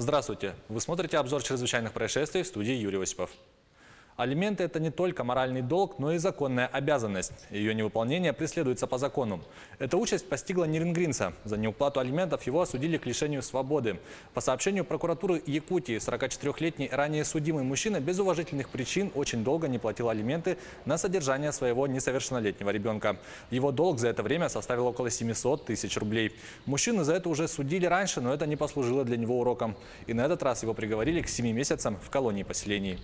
Здравствуйте! Вы смотрите обзор чрезвычайных происшествий в студии Юрий Осипов. Алименты – это не только моральный долг, но и законная обязанность. Ее невыполнение преследуется по закону. Эта участь постигла Ниренгринца. За неуплату алиментов его осудили к лишению свободы. По сообщению прокуратуры Якутии, 44-летний ранее судимый мужчина без уважительных причин очень долго не платил алименты на содержание своего несовершеннолетнего ребенка. Его долг за это время составил около 700 тысяч рублей. Мужчину за это уже судили раньше, но это не послужило для него уроком. И на этот раз его приговорили к 7 месяцам в колонии поселений.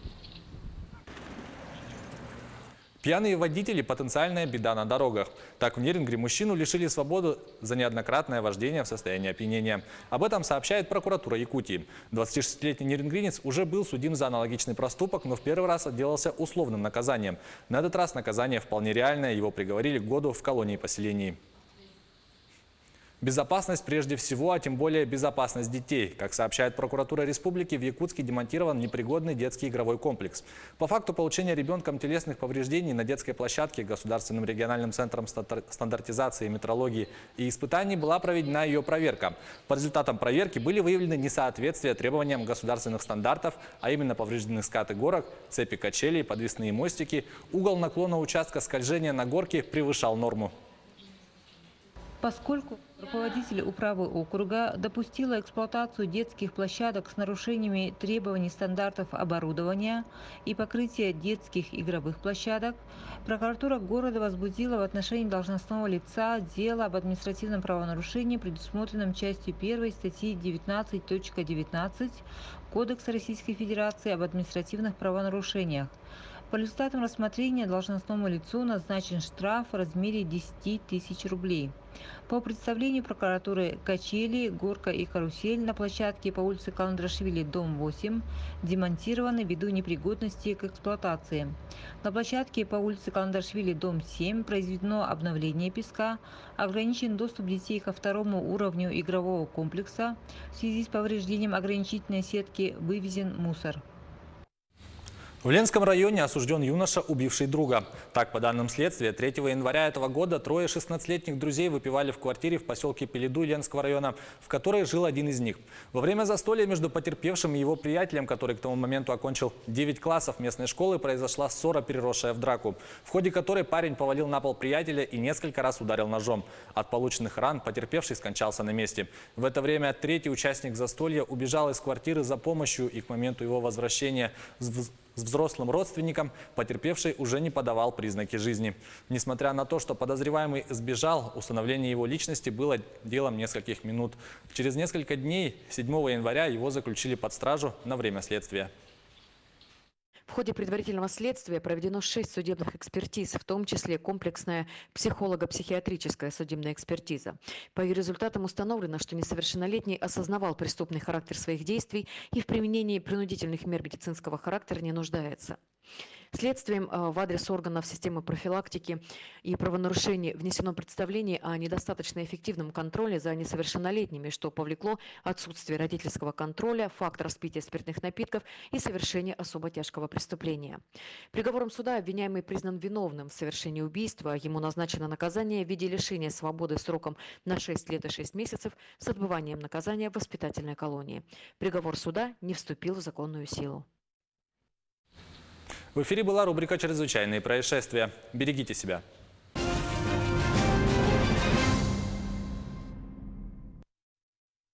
Пьяные водители – потенциальная беда на дорогах. Так, в Нерингре мужчину лишили свободы за неоднократное вождение в состоянии опьянения. Об этом сообщает прокуратура Якутии. 26-летний нерингринец уже был судим за аналогичный проступок, но в первый раз отделался условным наказанием. На этот раз наказание вполне реальное, его приговорили к году в колонии поселений. Безопасность прежде всего, а тем более безопасность детей. Как сообщает прокуратура республики, в Якутске демонтирован непригодный детский игровой комплекс. По факту получения ребенком телесных повреждений на детской площадке Государственным региональным центром стандартизации, метрологии и испытаний была проведена ее проверка. По результатам проверки были выявлены несоответствия требованиям государственных стандартов, а именно повреждены скаты горок, цепи качелей, подвесные мостики. Угол наклона участка скольжения на горке превышал норму. Поскольку руководитель управы округа допустила эксплуатацию детских площадок с нарушениями требований стандартов оборудования и покрытия детских игровых площадок, прокуратура города возбудила в отношении должностного лица дело об административном правонарушении, предусмотренном частью 1 статьи 19.19 Кодекса Российской Федерации об административных правонарушениях. По результатам рассмотрения должностному лицу назначен штраф в размере 10 тысяч рублей. По представлению прокуратуры, качели, горка и карусель на площадке по улице Каландрашвили, дом 8, демонтированы ввиду непригодности к эксплуатации. На площадке по улице Каландрашвили, дом 7, произведено обновление песка, ограничен доступ детей ко второму уровню игрового комплекса. В связи с повреждением ограничительной сетки вывезен мусор. В Ленском районе осужден юноша, убивший друга. Так, по данным следствия, 3 января этого года трое 16-летних друзей выпивали в квартире в поселке Пеледу Ленского района, в которой жил один из них. Во время застолья между потерпевшим и его приятелем, который к тому моменту окончил 9 классов местной школы, произошла ссора, переросшая в драку, в ходе которой парень повалил на пол приятеля и несколько раз ударил ножом. От полученных ран потерпевший скончался на месте. В это время третий участник застолья убежал из квартиры за помощью, и к моменту его возвращения с взрослым родственником потерпевший уже не подавал признаки жизни. Несмотря на то, что подозреваемый сбежал, установление его личности было делом нескольких минут. Через несколько дней, 7 января, его заключили под стражу на время следствия. В ходе предварительного следствия проведено 6 судебных экспертиз, в том числе комплексная психолого-психиатрическая судебная экспертиза. По ее результатам установлено, что несовершеннолетний осознавал преступный характер своих действий и в применении принудительных мер медицинского характера не нуждается. Следствием в адрес органов системы профилактики и правонарушений внесено представление о недостаточно эффективном контроле за несовершеннолетними, что повлекло отсутствие родительского контроля, факт распития спиртных напитков и совершение особо тяжкого преступления. Приговором суда обвиняемый признан виновным в совершении убийства. Ему назначено наказание в виде лишения свободы сроком на 6 лет и 6 месяцев с отбыванием наказания в воспитательной колонии. Приговор суда не вступил в законную силу. В эфире была рубрика «Чрезвычайные происшествия». Берегите себя.